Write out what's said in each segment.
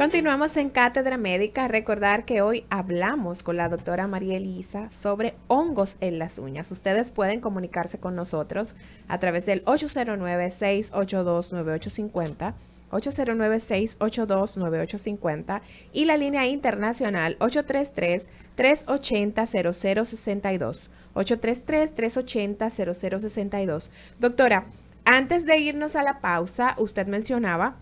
Continuamos en Cátedra Médica. Recordar que hoy hablamos con la doctora María Elisa sobre hongos en las uñas. Ustedes pueden comunicarse con nosotros a través del 809-682-9850, 809-682-9850 y la línea internacional 833-380-0062, 833-380-0062. Doctora, antes de irnos a la pausa, usted mencionaba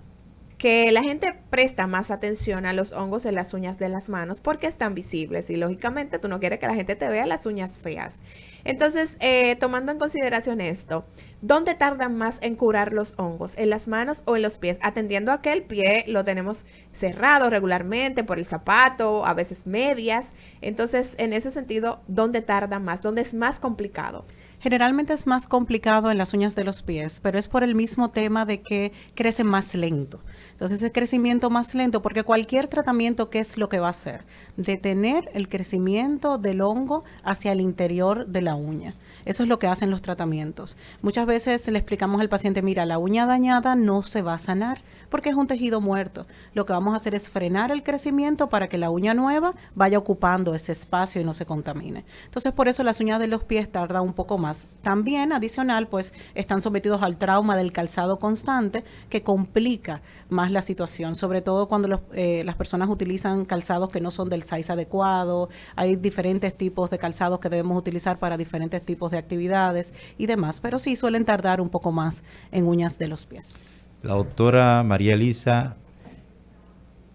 que la gente presta más atención a los hongos en las uñas de las manos porque están visibles y lógicamente tú no quieres que la gente te vea las uñas feas. Entonces, tomando en consideración esto, ¿dónde tardan más en curar los hongos? ¿En las manos o en los pies? Atendiendo a que el pie lo tenemos cerrado regularmente por el zapato, a veces medias. Entonces, en ese sentido, ¿dónde tarda más? ¿Dónde es más complicado? Generalmente es más complicado en las uñas de los pies, pero es por el mismo tema de que crece más lento. Entonces, el crecimiento más lento, porque cualquier tratamiento, ¿qué es lo que va a hacer? Detener el crecimiento del hongo hacia el interior de la uña. Eso es lo que hacen los tratamientos. Muchas veces le explicamos al paciente, mira, la uña dañada no se va a sanar porque es un tejido muerto. Lo que vamos a hacer es frenar el crecimiento para que la uña nueva vaya ocupando ese espacio y no se contamine. Entonces, por eso las uñas de los pies tardan un poco más. También, adicional, pues están sometidos al trauma del calzado constante que complica más la situación, sobre todo cuando las personas utilizan calzados que no son del size adecuado. Hay diferentes tipos de calzados que debemos utilizar para diferentes tipos de actividades y demás, pero sí suelen tardar un poco más en uñas de los pies. La doctora María Elisa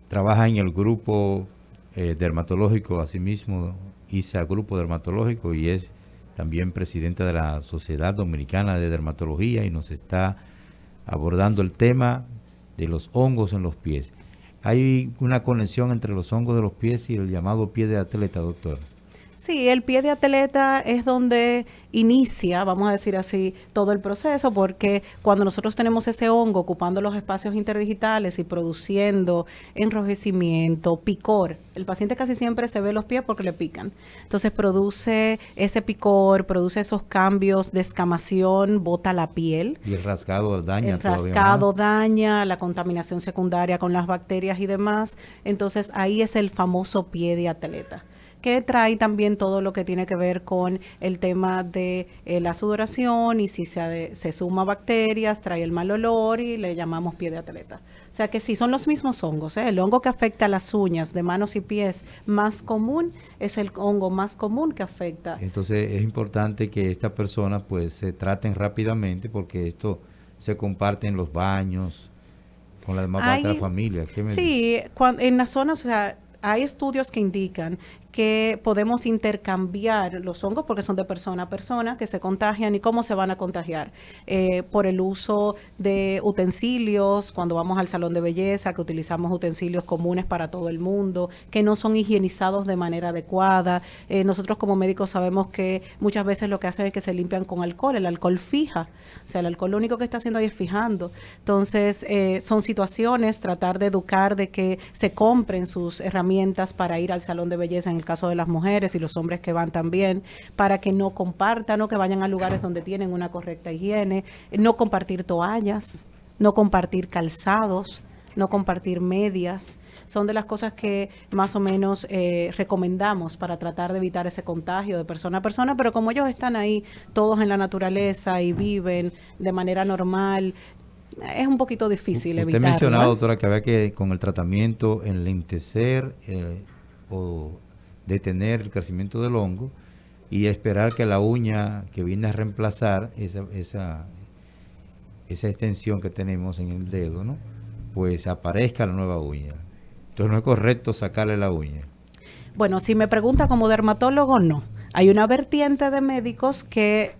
trabaja en el grupo dermatológico, asimismo ISA Grupo Dermatológico, y es también presidenta de la Sociedad Dominicana de Dermatología, y nos está abordando el tema de los hongos en los pies. ¿Hay una conexión entre los hongos de los pies y el llamado pie de atleta, doctor? Sí, el pie de atleta es donde inicia, vamos a decir así, todo el proceso, porque cuando nosotros tenemos ese hongo ocupando los espacios interdigitales y produciendo enrojecimiento, picor, el paciente casi siempre se ve los pies porque le pican. Entonces produce ese picor, produce esos cambios de escamación, bota la piel. Y el rasgado daña. El rasgado daña, la contaminación secundaria con las bacterias y demás. Entonces ahí es el famoso pie de atleta, que trae también todo lo que tiene que ver con el tema de la sudoración, y si se suma bacterias, trae el mal olor y le llamamos pie de atleta. O sea que sí, son los mismos hongos, ¿eh? El hongo que afecta a las uñas de manos y pies más común es el hongo más común que afecta. Entonces es importante que estas personas pues se traten rápidamente, porque esto se comparte en los baños, con la demás parte de la familia. Sí, en las zonas, o sea, hay estudios que indican que podemos intercambiar los hongos porque son de persona a persona que se contagian. ¿Y cómo se van a contagiar? Por el uso de utensilios, cuando vamos al salón de belleza, que utilizamos utensilios comunes para todo el mundo, que no son higienizados de manera adecuada. Nosotros como médicos sabemos que muchas veces lo que hacen es que se limpian con alcohol. El alcohol fija, o sea, el alcohol lo único que está haciendo ahí es fijando. Entonces, son situaciones, tratar de educar de que se compren sus herramientas para ir al salón de belleza, en el caso de las mujeres y los hombres que van también, para que no compartan o que vayan a lugares donde tienen una correcta higiene, no compartir toallas, no compartir calzados, no compartir medias. Son de las cosas que más o menos recomendamos para tratar de evitar ese contagio de persona a persona, pero como ellos están ahí todos en la naturaleza y viven de manera normal, es un poquito difícil evitarlo. Usted mencionaba, doctora, que había que con el tratamiento enlentecer o detener el crecimiento del hongo y esperar que la uña que viene a reemplazar esa extensión que tenemos en el dedo, ¿no?, pues aparezca la nueva uña. Entonces no es correcto sacarle la uña. Bueno, si me pregunta como dermatólogo, no. Hay una vertiente de médicos que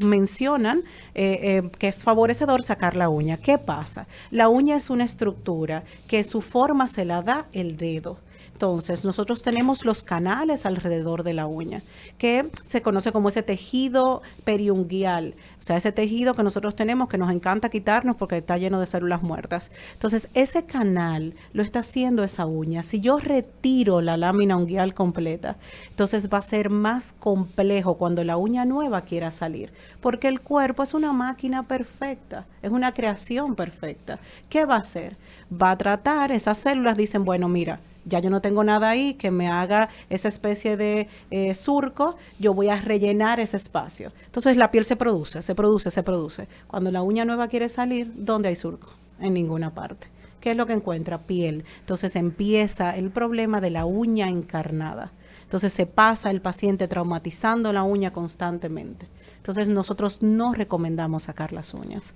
mencionan que es favorecedor sacar la uña. ¿Qué pasa? La uña es una estructura que su forma se la da el dedo. Entonces, nosotros tenemos los canales alrededor de la uña, que se conoce como ese tejido periunguial, o sea, ese tejido que nosotros tenemos que nos encanta quitarnos porque está lleno de células muertas. Entonces, ese canal lo está haciendo esa uña. Si yo retiro la lámina unguial completa, entonces va a ser más complejo cuando la uña nueva quiera salir, porque el cuerpo es una máquina perfecta, es una creación perfecta. ¿Qué va a hacer? Va a tratar, esas células dicen, bueno, mira, ya yo no tengo nada ahí que me haga esa especie de surco, yo voy a rellenar ese espacio. Entonces la piel se produce. Cuando la uña nueva quiere salir, ¿dónde hay surco? En ninguna parte. ¿Qué es lo que encuentra? Piel. Entonces empieza el problema de la uña encarnada. Entonces se pasa el paciente traumatizando la uña constantemente. Entonces nosotros no recomendamos sacar las uñas.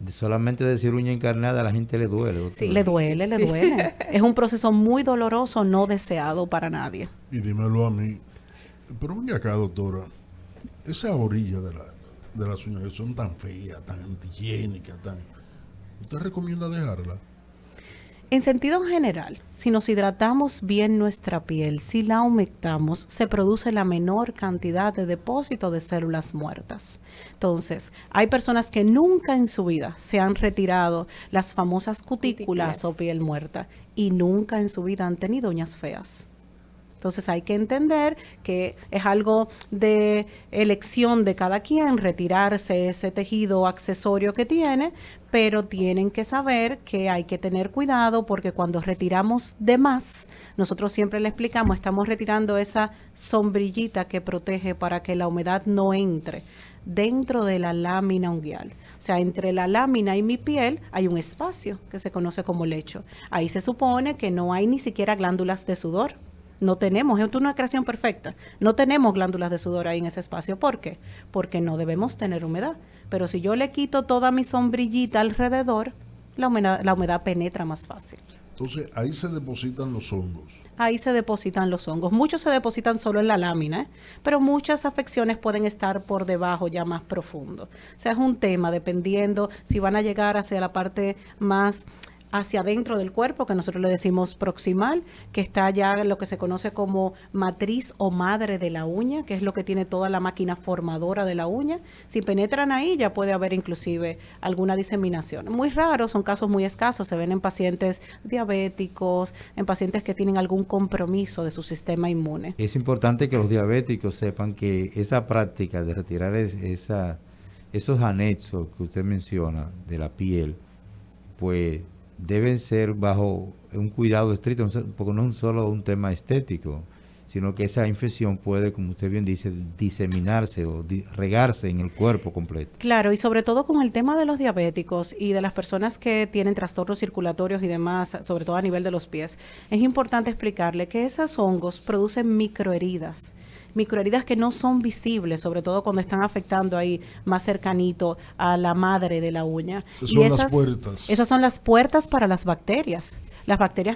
Solamente decir uña encarnada a la gente le duele. Doctor. Sí, le duele. Es un proceso muy doloroso, no deseado para nadie. Y dímelo a mí. Pero venga acá, doctora. Esa orilla de las uñas que son tan feas, tan antihigiénicas, ¿usted recomienda dejarla? En sentido general, si nos hidratamos bien nuestra piel, si la humectamos, se produce la menor cantidad de depósito de células muertas. Entonces, hay personas que nunca en su vida se han retirado las famosas cutículas o piel muerta y nunca en su vida han tenido uñas feas. Entonces hay que entender que es algo de elección de cada quien retirarse ese tejido accesorio que tiene, pero tienen que saber que hay que tener cuidado porque cuando retiramos de más, nosotros siempre le explicamos, estamos retirando esa sombrillita que protege para que la humedad no entre dentro de la lámina unguial. O sea, entre la lámina y mi piel hay un espacio que se conoce como lecho. Ahí se supone que no hay ni siquiera glándulas de sudor. No tenemos, es una creación perfecta. No tenemos glándulas de sudor ahí en ese espacio. ¿Por qué? Porque no debemos tener humedad. Pero si yo le quito toda mi sombrillita alrededor, la humedad penetra más fácil. Entonces, ahí se depositan los hongos. Ahí se depositan los hongos. Muchos se depositan solo en la lámina, pero muchas afecciones pueden estar por debajo ya más profundo. O sea, es un tema dependiendo si van a llegar hacia la parte más hacia adentro del cuerpo, que nosotros le decimos proximal, que está ya lo que se conoce como matriz o madre de la uña, que es lo que tiene toda la máquina formadora de la uña. Si penetran ahí, ya puede haber inclusive alguna diseminación. Muy raro, son casos muy escasos, se ven en pacientes diabéticos, en pacientes que tienen algún compromiso de su sistema inmune. Es importante que los diabéticos sepan que esa práctica de retirar esos anexos que usted menciona de la piel, pues deben ser bajo un cuidado estricto, porque no es solo un tema estético, sino que esa infección puede, como usted bien dice, diseminarse o regarse en el cuerpo completo. Claro, y sobre todo con el tema de los diabéticos y de las personas que tienen trastornos circulatorios y demás, sobre todo a nivel de los pies, es importante explicarle que esos hongos producen microheridas que no son visibles, sobre todo cuando están afectando ahí más cercanito a la madre de la uña. Las puertas. Esas son las puertas para las bacterias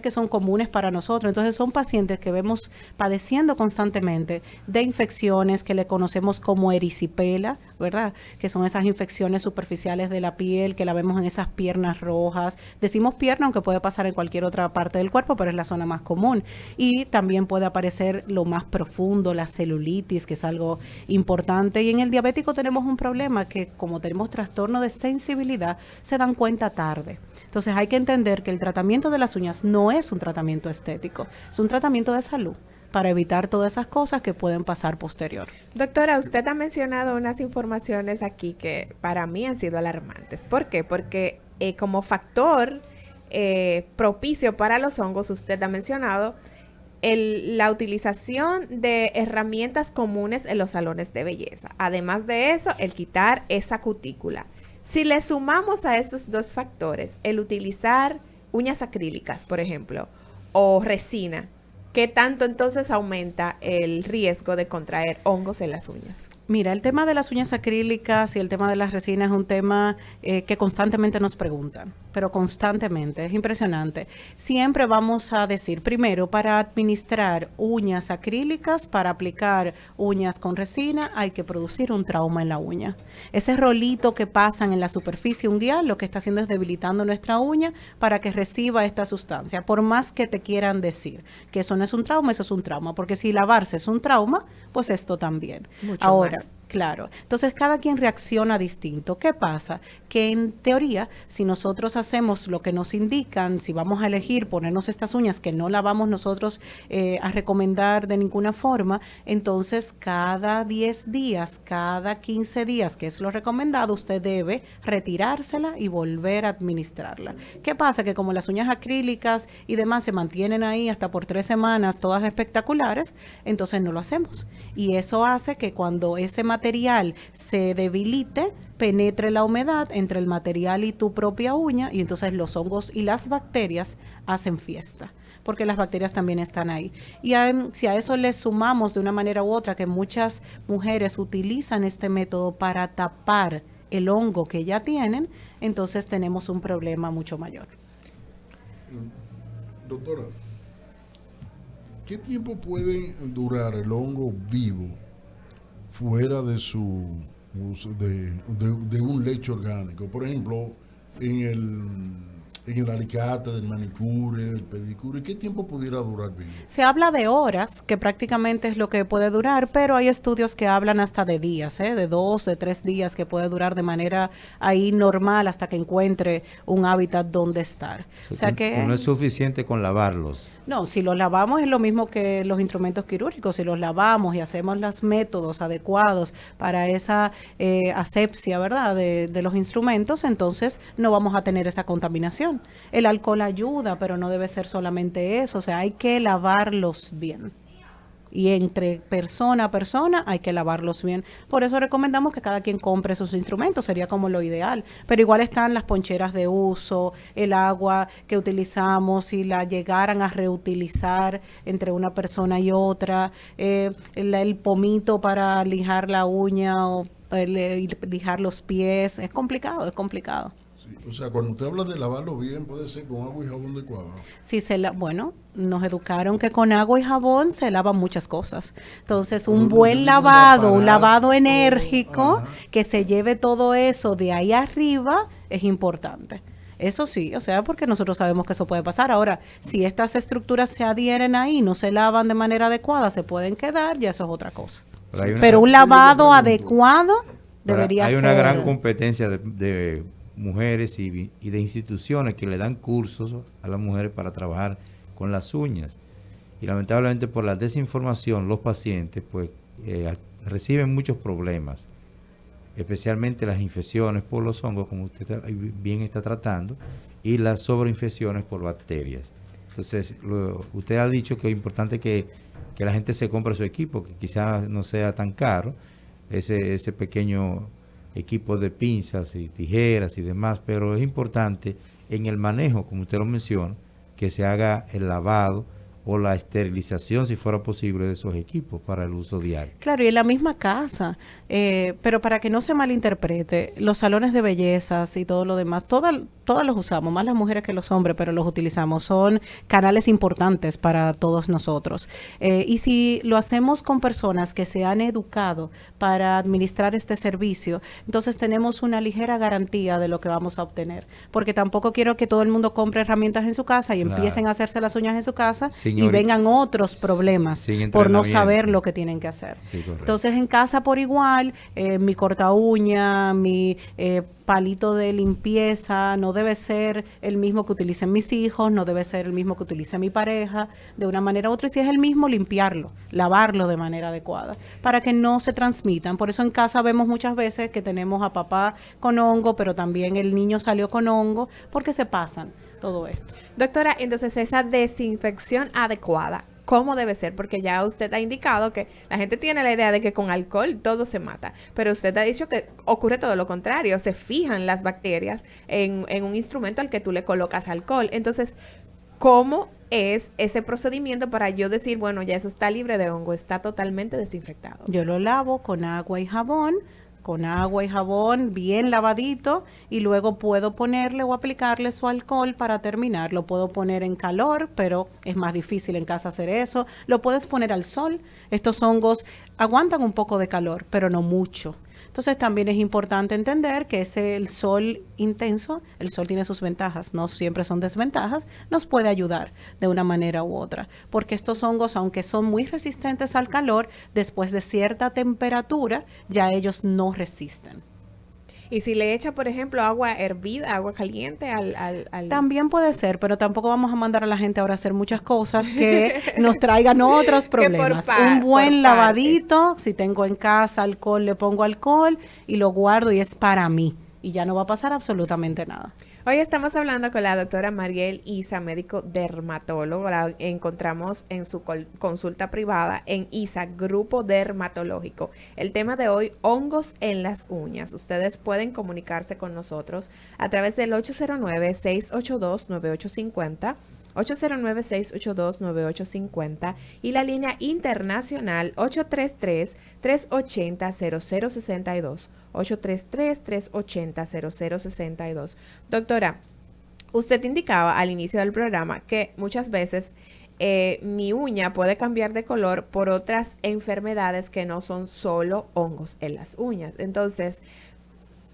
que son comunes para nosotros. Entonces son pacientes que vemos padeciendo constantemente de infecciones que le conocemos como erisipela, ¿verdad? Que son esas infecciones superficiales de la piel, que la vemos en esas piernas rojas. Decimos pierna, aunque puede pasar en cualquier otra parte del cuerpo, pero es la zona más común. Y también puede aparecer lo más profundo, la celulitis, que es algo importante. Y en el diabético tenemos un problema que, como tenemos trastorno de sensibilidad, se dan cuenta tarde. Entonces hay que entender que el tratamiento de las uñas no es un tratamiento estético, es un tratamiento de salud para evitar todas esas cosas que pueden pasar posterior. Doctora, usted ha mencionado unas informaciones aquí que para mí han sido alarmantes. ¿Por qué? Porque como factor propicio para los hongos, usted ha mencionado la utilización de herramientas comunes en los salones de belleza. Además de eso, el quitar esa cutícula. Si le sumamos a esos dos factores, el utilizar uñas acrílicas, por ejemplo, o resina, ¿qué tanto entonces aumenta el riesgo de contraer hongos en las uñas? Mira, el tema de las uñas acrílicas y el tema de las resinas es un tema que constantemente nos preguntan, pero constantemente, es impresionante. Siempre vamos a decir, primero, para administrar uñas acrílicas, para aplicar uñas con resina, hay que producir un trauma en la uña. Ese rolito que pasan en la superficie unguial, lo que está haciendo es debilitando nuestra uña para que reciba esta sustancia, por más que te quieran decir que eso no es un trauma, eso es un trauma, porque si lavarse es un trauma, pues esto también. Mucho Ahora, más. claro. Entonces, cada quien reacciona distinto. ¿Qué pasa? Que en teoría, si nosotros hacemos lo que nos indican, si vamos a elegir ponernos estas uñas que no la vamos nosotros a recomendar de ninguna forma, entonces cada 10 días, cada 15 días, que es lo recomendado, usted debe retirársela y volver a administrarla. ¿Qué pasa? Que como las uñas acrílicas y demás se mantienen ahí hasta por 3 semanas, todas espectaculares, entonces no lo hacemos. Y eso hace que cuando ese material se debilite, penetre la humedad entre el material y tu propia uña, y entonces los hongos y las bacterias hacen fiesta, porque las bacterias también están ahí. Y si a eso le sumamos de una manera u otra que muchas mujeres utilizan este método para tapar el hongo que ya tienen, entonces tenemos un problema mucho mayor. Doctora, ¿qué tiempo puede durar el hongo vivo fuera de su de un lecho orgánico? Por ejemplo, en el alicate del manicure, el pedicure, ¿qué tiempo pudiera durar vivo? Se habla de horas, que prácticamente es lo que puede durar, pero hay estudios que hablan hasta de días, de 2, de 3 días, que puede durar de manera ahí normal hasta que encuentre un hábitat donde estar. O sea que no es suficiente con lavarlos. no, si los lavamos es lo mismo que los instrumentos quirúrgicos. Si los lavamos y hacemos los métodos adecuados para esa asepsia, ¿verdad?, de los instrumentos, entonces no vamos a tener esa contaminación. El alcohol ayuda, pero no debe ser solamente eso. O sea, hay que lavarlos bien. Y entre persona a persona hay que lavarlos bien. Por eso recomendamos que cada quien compre sus instrumentos, sería como lo ideal. Pero igual están las poncheras de uso, el agua que utilizamos, si la llegaran a reutilizar entre una persona y otra, el pomito para lijar la uña o lijar los pies. Es complicado, es complicado. Sí, o sea, cuando usted habla de lavarlo bien, puede ser con agua y jabón de cuava. Si bueno, nos educaron que con agua y jabón se lavan muchas cosas. Entonces, un buen lavado, un lavado enérgico, que se lleve todo eso de ahí arriba, es importante. Eso sí, o sea, porque nosotros sabemos que eso puede pasar. Ahora, si estas estructuras se adhieren ahí, no se lavan de manera adecuada, se pueden quedar, ya eso es otra cosa. Pero un lavado adecuado debería ser. Hay una gran competencia de mujeres y de instituciones que le dan cursos a las mujeres para trabajar con las uñas, y lamentablemente por la desinformación los pacientes pues reciben muchos problemas, especialmente las infecciones por los hongos, como usted bien está tratando, y las sobreinfecciones por bacterias. Entonces usted ha dicho que es importante que la gente se compre su equipo, que quizás no sea tan caro, ese pequeño equipos de pinzas y tijeras y demás, pero es importante en el manejo, como usted lo menciona, que se haga el lavado o la esterilización, si fuera posible, de esos equipos para el uso diario. Claro, y en la misma casa, pero para que no se malinterprete, los salones de bellezas y todo lo demás, todas los usamos, más las mujeres que los hombres, pero los utilizamos, son canales importantes para todos nosotros. Y si lo hacemos con personas que se han educado para administrar este servicio, entonces tenemos una ligera garantía de lo que vamos a obtener, porque tampoco quiero que todo el mundo compre herramientas en su casa y empiecen a hacerse las uñas en su casa y vengan otros problemas por no saber lo que tienen que hacer. Sí, entonces en casa por igual, mi corta uña, mi palito de limpieza no debe ser el mismo que utilicen mis hijos, no debe ser el mismo que utilice mi pareja, de una manera u otra, y si es el mismo, limpiarlo, lavarlo de manera adecuada, para que no se transmitan. Por eso en casa vemos muchas veces que tenemos a papá con hongo, pero también el niño salió con hongo, porque se pasan todo esto. Doctora, entonces esa desinfección adecuada, ¿cómo debe ser? Porque ya usted ha indicado que la gente tiene la idea de que con alcohol todo se mata, pero usted ha dicho que ocurre todo lo contrario, se fijan las bacterias en un instrumento al que tú le colocas alcohol. Entonces, ¿cómo es ese procedimiento para yo decir, bueno, ya eso está libre de hongo, está totalmente desinfectado? Yo lo lavo con agua y jabón bien lavadito, y luego puedo ponerle o aplicarle su alcohol para terminar. Lo puedo poner en calor, pero es más difícil en casa hacer eso. Lo puedes poner al sol. Estos hongos aguantan un poco de calor, pero no mucho. Entonces también es importante entender que el sol intenso, el sol tiene sus ventajas, no siempre son desventajas, nos puede ayudar de una manera u otra, porque estos hongos, aunque son muy resistentes al calor, después de cierta temperatura, ya ellos no resisten. Y si le echa, por ejemplo, agua hervida, agua caliente al... También puede ser, pero tampoco vamos a mandar a la gente ahora a hacer muchas cosas que nos traigan otros problemas. Un buen lavadito, si tengo en casa alcohol, le pongo alcohol y lo guardo y es para mí. Y ya no va a pasar absolutamente nada. Hoy estamos hablando con la doctora Mariel Isa, médico dermatólogo. La encontramos en su consulta privada en ISA, Grupo Dermatológico. El tema de hoy, hongos en las uñas. Ustedes pueden comunicarse con nosotros a través del 809-682-9850, 809-682-9850 y la línea internacional 833-380-0062. 833-380-0062. Doctora, usted indicaba al inicio del programa que muchas veces mi uña puede cambiar de color por otras enfermedades que no son solo hongos en las uñas. Entonces,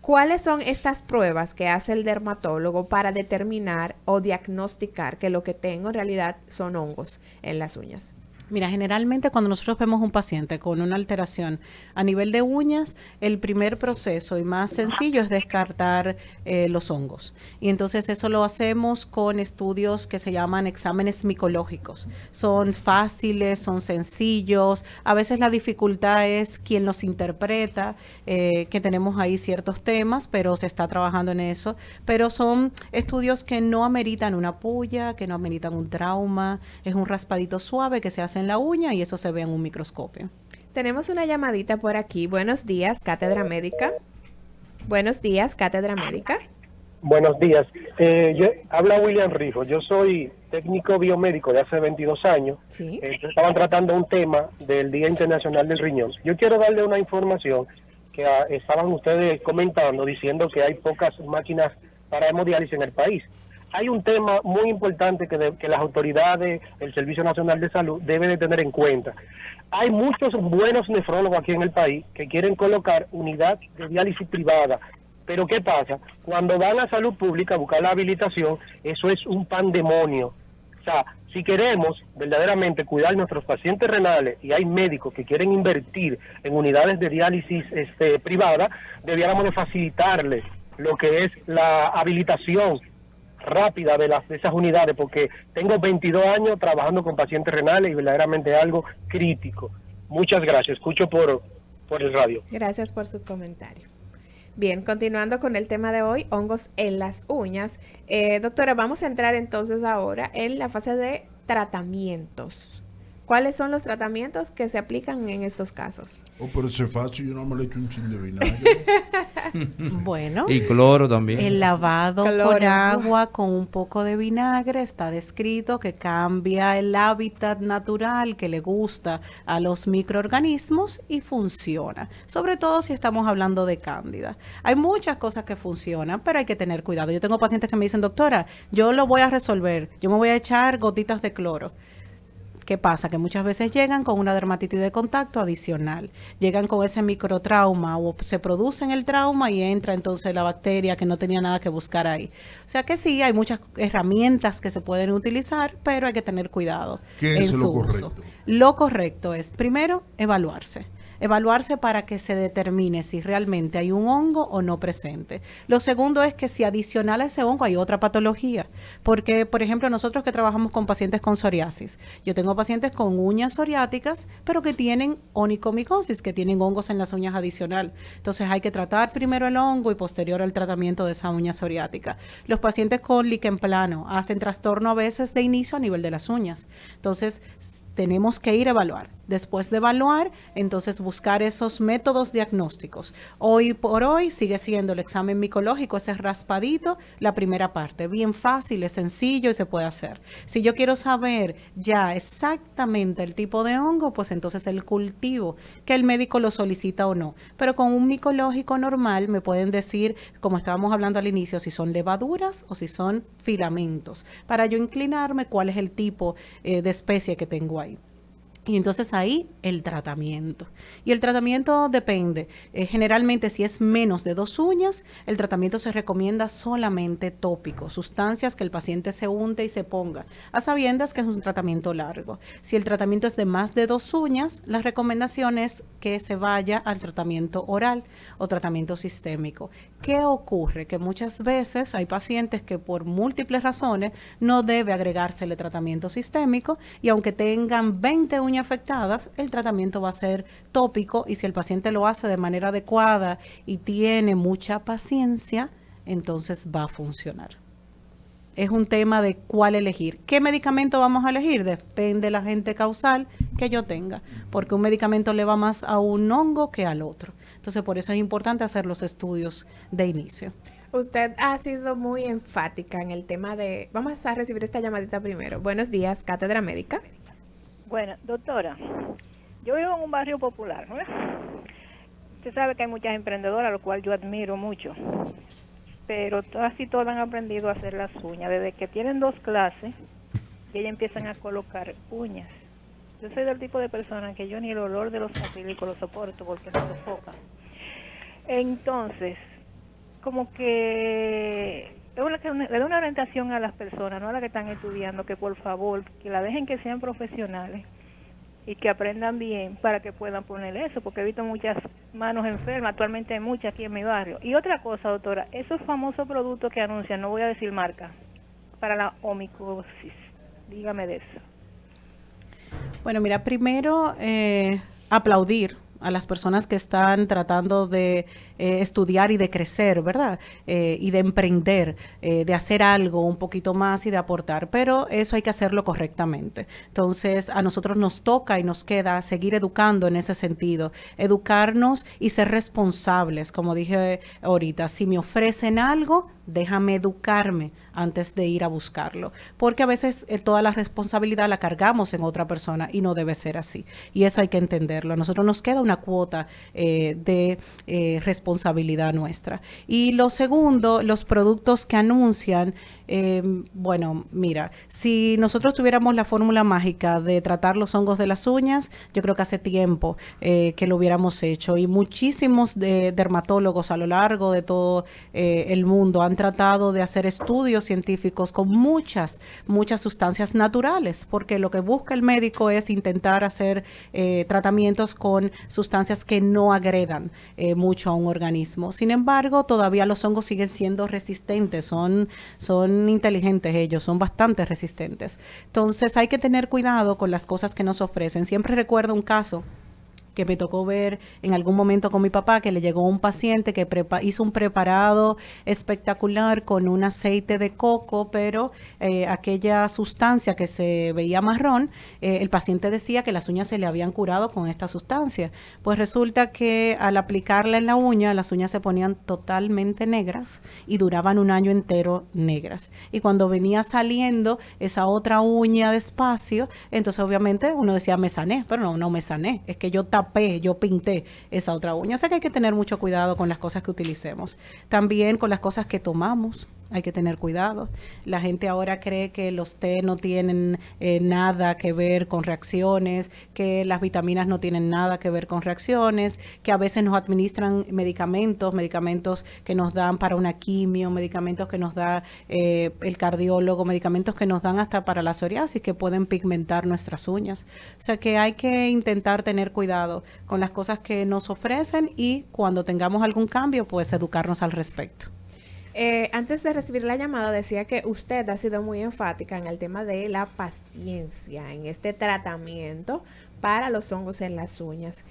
¿cuáles son estas pruebas que hace el dermatólogo para determinar o diagnosticar que lo que tengo en realidad son hongos en las uñas? Mira, generalmente cuando nosotros vemos un paciente con una alteración a nivel de uñas, el primer proceso y más sencillo es descartar los hongos. Y entonces eso lo hacemos con estudios que se llaman exámenes micológicos. Son fáciles, son sencillos. A veces la dificultad es quien los interpreta, que tenemos ahí ciertos temas, pero se está trabajando en eso. Pero son estudios que no ameritan una puya, que no ameritan un trauma. Es un raspadito suave que se hace en la uña y eso se ve en un microscopio. Tenemos una llamadita por aquí. Buenos días, Cátedra Médica. Buenos días, Cátedra Médica. Buenos días. Habla William Rijo. Yo soy técnico biomédico de hace 22 años. Sí. Estaban tratando un tema del Día Internacional del Riñón. Yo quiero darle una información que estaban ustedes comentando, diciendo que hay pocas máquinas para hemodiálisis en el país. Hay un tema muy importante que las autoridades, el Servicio Nacional de Salud, deben de tener en cuenta. Hay muchos buenos nefrólogos aquí en el país que quieren colocar unidad de diálisis privada. Pero ¿qué pasa? Cuando van a salud pública a buscar la habilitación, eso es un pandemonio. O sea, si queremos verdaderamente cuidar nuestros pacientes renales y hay médicos que quieren invertir en unidades de diálisis privada, debiéramos de facilitarles lo que es la habilitación rápida de esas unidades, porque tengo 22 años trabajando con pacientes renales y verdaderamente algo crítico. Muchas gracias, escucho por el radio. Gracias por su comentario. Bien, continuando con el tema de hoy, hongos en las uñas. Doctora, vamos a entrar entonces ahora en la fase de tratamientos. ¿Cuáles son los tratamientos que se aplican en estos casos? Pero eso es fácil, yo no me le echo un chin de vinagre. Bueno. Y cloro también. El lavado con agua con un poco de vinagre está descrito que cambia el hábitat natural que le gusta a los microorganismos y funciona. Sobre todo si estamos hablando de cándida. Hay muchas cosas que funcionan, pero hay que tener cuidado. Yo tengo pacientes que me dicen, doctora, yo lo voy a resolver. Yo me voy a echar gotitas de cloro. ¿Qué pasa? Que muchas veces llegan con una dermatitis de contacto adicional, llegan con ese microtrauma o se produce en el trauma y entra entonces la bacteria que no tenía nada que buscar ahí. O sea que sí, hay muchas herramientas que se pueden utilizar, pero hay que tener cuidado. ¿Qué es lo correcto? Lo correcto es, primero, evaluarse para que se determine si realmente hay un hongo o no presente. Lo segundo es que si adicional a ese hongo hay otra patología, porque, por ejemplo, nosotros que trabajamos con pacientes con psoriasis, yo tengo pacientes con uñas psoriáticas, pero que tienen onicomicosis, que tienen hongos en las uñas adicional. Entonces hay que tratar primero el hongo y posterior al tratamiento de esa uña psoriática. Los pacientes con líquen plano hacen trastorno a veces de inicio a nivel de las uñas. Entonces tenemos que ir a evaluar. Después de evaluar, entonces buscar buscar esos métodos diagnósticos. Hoy por hoy sigue siendo el examen micológico, ese raspadito, la primera parte. Bien fácil, es sencillo y se puede hacer. Si yo quiero saber ya exactamente el tipo de hongo, pues entonces el cultivo, que el médico lo solicita o no. Pero con un micológico normal me pueden decir, como estábamos hablando al inicio, si son levaduras o si son filamentos, para yo inclinarme cuál es el tipo de especie que tengo ahí. Y entonces ahí el tratamiento. Y el tratamiento depende. Generalmente si es menos de 2 uñas, el tratamiento se recomienda solamente tópico, sustancias que el paciente se unte y se ponga, a sabiendas que es un tratamiento largo. Si el tratamiento es de más de 2 uñas, la recomendación es que se vaya al tratamiento oral o tratamiento sistémico. ¿Qué ocurre? Que muchas veces hay pacientes que por múltiples razones no debe agregársele tratamiento sistémico y aunque tengan 20 uñas afectadas, el tratamiento va a ser tópico y si el paciente lo hace de manera adecuada y tiene mucha paciencia, entonces va a funcionar. Es un tema de cuál elegir. ¿Qué medicamento vamos a elegir? Depende del agente causal que yo tenga, porque un medicamento le va más a un hongo que al otro. Entonces, por eso es importante hacer los estudios de inicio. Usted ha sido muy enfática en el tema de... Vamos a recibir esta llamadita primero. Buenos días, Cátedra Médica. Bueno, doctora, yo vivo en un barrio popular, ¿no? Usted sabe que hay muchas emprendedoras, lo cual yo admiro mucho, pero casi todas han aprendido a hacer las uñas. Desde que tienen 2 clases, y ellas empiezan a colocar uñas. Yo soy del tipo de persona que yo ni el olor de los acrílicos lo soporto porque me sofoca. Entonces, como que le da una orientación a las personas, no a las que están estudiando, que por favor, que la dejen que sean profesionales y que aprendan bien para que puedan poner eso, porque he visto muchas manos enfermas, actualmente hay muchas aquí en mi barrio. Y otra cosa, doctora, esos famosos productos que anuncian, no voy a decir marca, para la omicosis, dígame de eso. Bueno, mira, primero aplaudir a las personas que están tratando de estudiar y de crecer, ¿verdad? Y de emprender, de hacer algo un poquito más y de aportar, pero eso hay que hacerlo correctamente. Entonces, a nosotros nos toca y nos queda seguir educando en ese sentido, educarnos y ser responsables, como dije ahorita, si me ofrecen algo, déjame educarme antes de ir a buscarlo, porque a veces toda la responsabilidad la cargamos en otra persona y no debe ser así, y eso hay que entenderlo. A nosotros nos queda una cuota de responsabilidad nuestra. Y lo segundo, los productos que anuncian, bueno, mira, si nosotros tuviéramos la fórmula mágica de tratar los hongos de las uñas, yo creo que hace tiempo que lo hubiéramos hecho, y muchísimos dermatólogos a lo largo de todo el mundo han tratado de hacer estudios científicos con muchas sustancias naturales, porque lo que busca el médico es intentar hacer tratamientos con sustancias que no agredan mucho a un organismo. Sin embargo, todavía los hongos siguen siendo resistentes, son inteligentes ellos, son bastante resistentes. Entonces hay que tener cuidado con las cosas que nos ofrecen. Siempre recuerdo un caso que me tocó ver en algún momento con mi papá, que le llegó un paciente que hizo un preparado espectacular con un aceite de coco, pero aquella sustancia que se veía marrón, el paciente decía que las uñas se le habían curado con esta sustancia. Pues resulta que al aplicarla en la uña, las uñas se ponían totalmente negras y duraban un año entero negras. Y cuando venía saliendo esa otra uña despacio, entonces obviamente uno decía, me sané, pero no me sané, es que yo pinté esa otra uña. O sea que hay que tener mucho cuidado con las cosas que utilicemos. También con las cosas que tomamos, hay que tener cuidado. La gente ahora cree que los té no tienen nada que ver con reacciones, que las vitaminas no tienen nada que ver con reacciones, que a veces nos administran medicamentos que nos dan para una quimio, medicamentos que nos da el cardiólogo, medicamentos que nos dan hasta para la psoriasis, que pueden pigmentar nuestras uñas. O sea que hay que intentar tener cuidado con las cosas que nos ofrecen y cuando tengamos algún cambio, pues educarnos al respecto. Antes de recibir la llamada decía que usted ha sido muy enfática en el tema de la paciencia en este tratamiento para los hongos en las uñas.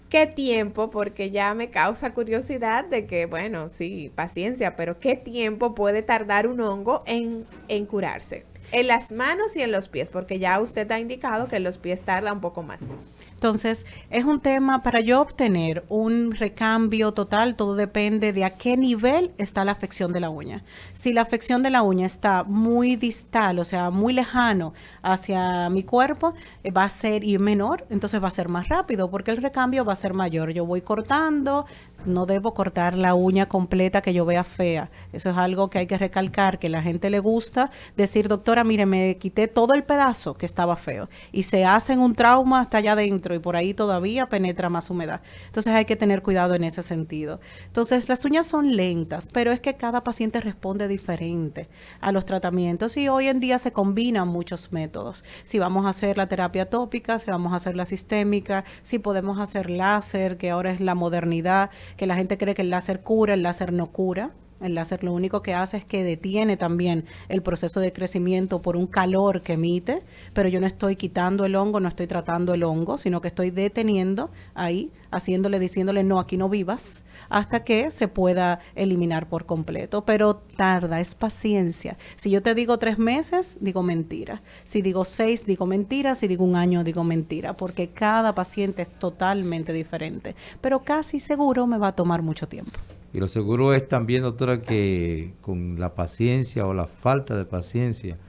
¿Qué tiempo? Porque ya me causa curiosidad de que, bueno, sí, paciencia, pero ¿qué tiempo puede tardar un hongo en curarse? En las manos y en los pies, porque ya usted ha indicado que en los pies tarda un poco más. Entonces, es un tema para yo obtener un recambio total, todo depende de a qué nivel está la afección de la uña. Si la afección de la uña está muy distal, o sea, muy lejano hacia mi cuerpo, va a ser y menor, entonces va a ser más rápido porque el recambio va a ser mayor. Yo voy cortando, no debo cortar la uña completa que yo vea fea. Eso es algo que hay que recalcar, que a la gente le gusta decir, doctora, mire, me quité todo el pedazo que estaba feo y se hacen un trauma hasta allá adentro y por ahí todavía penetra más humedad. Entonces hay que tener cuidado en ese sentido. Entonces las uñas son lentas, pero es que cada paciente responde diferente a los tratamientos y hoy en día se combinan muchos métodos. Si vamos a hacer la terapia tópica, si vamos a hacer la sistémica, si podemos hacer láser, que ahora es la modernidad, que la gente cree que el láser cura, el láser no cura. El láser lo único que hace es que detiene también el proceso de crecimiento por un calor que emite, pero yo no estoy quitando el hongo, no estoy tratando el hongo, sino que estoy deteniendo ahí, diciéndole, no, aquí no vivas, hasta que se pueda eliminar por completo. Pero tarda, es paciencia. Si yo te digo 3 meses, digo mentira. Si digo 6, digo mentira. Si digo 1 año, digo mentira, porque cada paciente es totalmente diferente. Pero casi seguro me va a tomar mucho tiempo. Y lo seguro es también, doctora, que con la paciencia o la falta de paciencia,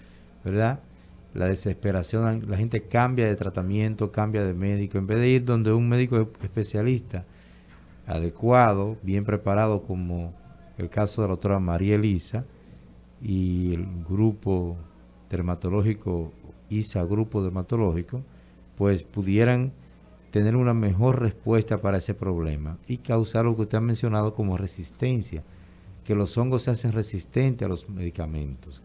¿verdad? La desesperación, la gente cambia de tratamiento, cambia de médico, en vez de ir donde un médico especialista adecuado, bien preparado, como el caso de la doctora María Elisa y el grupo dermatológico, ISA Grupo Dermatológico, pues pudieran tener una mejor respuesta para ese problema y causar lo que usted ha mencionado como resistencia, que los hongos se hacen resistentes a los medicamentos.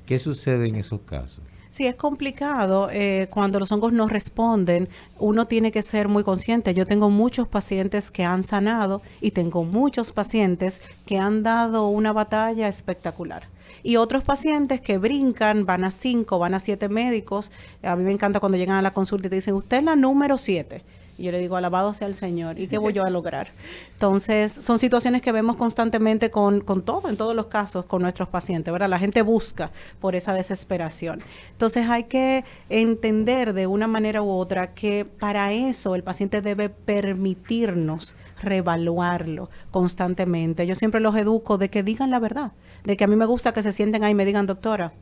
¿Qué sucede en esos casos? Sí, es complicado. Cuando los hongos no responden, uno tiene que ser muy consciente. Yo tengo muchos pacientes que han sanado y tengo muchos pacientes que han dado una batalla espectacular. Y otros pacientes que brincan, van a 5, van a 7 médicos. A mí me encanta cuando llegan a la consulta y te dicen, usted es la número 7. Y yo le digo, alabado sea el Señor. ¿Y qué voy yo a lograr? Entonces, son situaciones que vemos constantemente con todo, en todos los casos, con nuestros pacientes, ¿verdad? La gente busca por esa desesperación. Entonces, hay que entender de una manera u otra que para eso el paciente debe permitirnos reevaluarlo constantemente. Yo siempre los educo de que digan la verdad, de que a mí me gusta que se sienten ahí y me digan, doctora,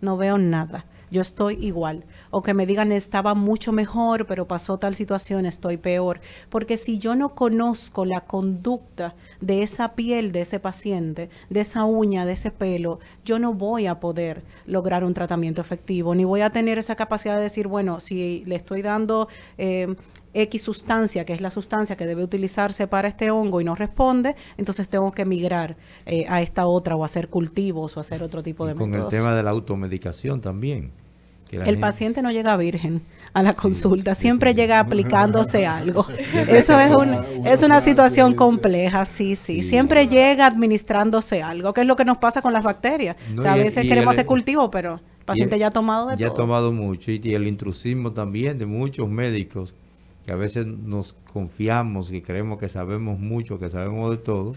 no veo nada, yo estoy igual, o que me digan estaba mucho mejor, pero pasó tal situación, estoy peor, porque si yo no conozco la conducta de esa piel de ese paciente, de esa uña, de ese pelo, yo no voy a poder lograr un tratamiento efectivo, ni voy a tener esa capacidad de decir, bueno, si le estoy dando X sustancia, que es la sustancia que debe utilizarse para este hongo y no responde, entonces tengo que migrar a esta otra o hacer cultivos o hacer otro tipo de métodos. Con el tema de la automedicación también. El paciente no llega virgen a la consulta, siempre llega aplicándose algo. Eso es una situación compleja, sí. Siempre llega administrándose algo, que es lo que nos pasa con las bacterias. O sea, a veces queremos hacer cultivo, pero el paciente ya ha tomado de todo. Ya ha tomado mucho, y el intrusismo también de muchos médicos, que a veces nos confiamos y creemos que sabemos mucho, que sabemos de todo,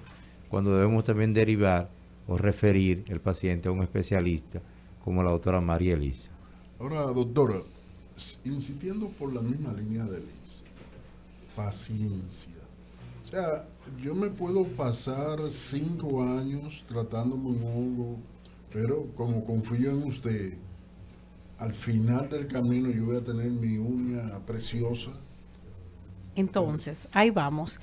cuando debemos también derivar o referir el paciente a un especialista como la doctora María Elisa. Ahora, doctora, insistiendo por la misma línea de Liz, paciencia. O sea, yo me puedo pasar 5 años tratándome un hongo, pero como confío en usted, al final del camino yo voy a tener mi uña preciosa. Entonces, ahí vamos.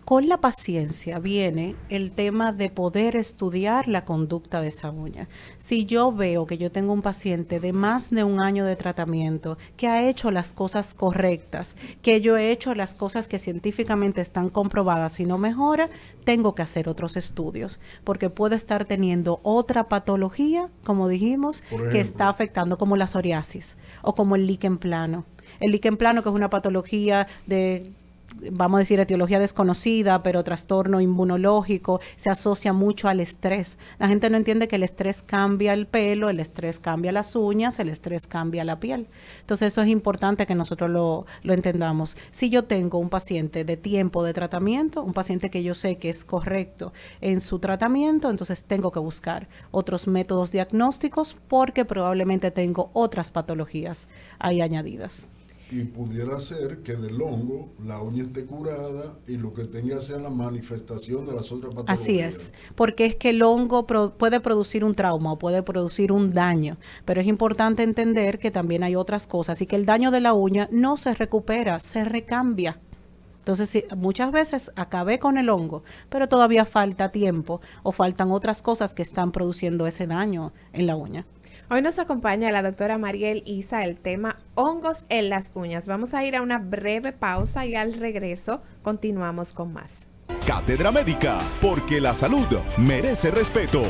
Con la paciencia viene el tema de poder estudiar la conducta de esa uña. Si yo veo que yo tengo un paciente de más de 1 año de tratamiento, que ha hecho las cosas correctas, que yo he hecho las cosas que científicamente están comprobadas y no mejora, tengo que hacer otros estudios, porque puedo estar teniendo otra patología, como dijimos, que está afectando, como la psoriasis o como el líquen plano. El líquen plano, que es una patología de vamos a decir, etiología desconocida, pero trastorno inmunológico, se asocia mucho al estrés. La gente no entiende que el estrés cambia el pelo, el estrés cambia las uñas, el estrés cambia la piel. Entonces eso es importante que nosotros lo entendamos. Si yo tengo un paciente de tiempo de tratamiento, un paciente que yo sé que es correcto en su tratamiento, entonces tengo que buscar otros métodos diagnósticos porque probablemente tengo otras patologías ahí añadidas. Y pudiera ser que del hongo la uña esté curada y lo que tenga sea la manifestación de las otras patologías. Así es, porque es que el hongo puede producir un trauma o puede producir un daño, pero es importante entender que también hay otras cosas y que el daño de la uña no se recupera, se recambia. Entonces, sí, muchas veces acabé con el hongo, pero todavía falta tiempo o faltan otras cosas que están produciendo ese daño en la uña. Hoy nos acompaña la doctora Mariel Isa, el tema hongos en las uñas. Vamos a ir a una breve pausa y al regreso continuamos con más. Cátedra Médica, porque la salud merece respeto.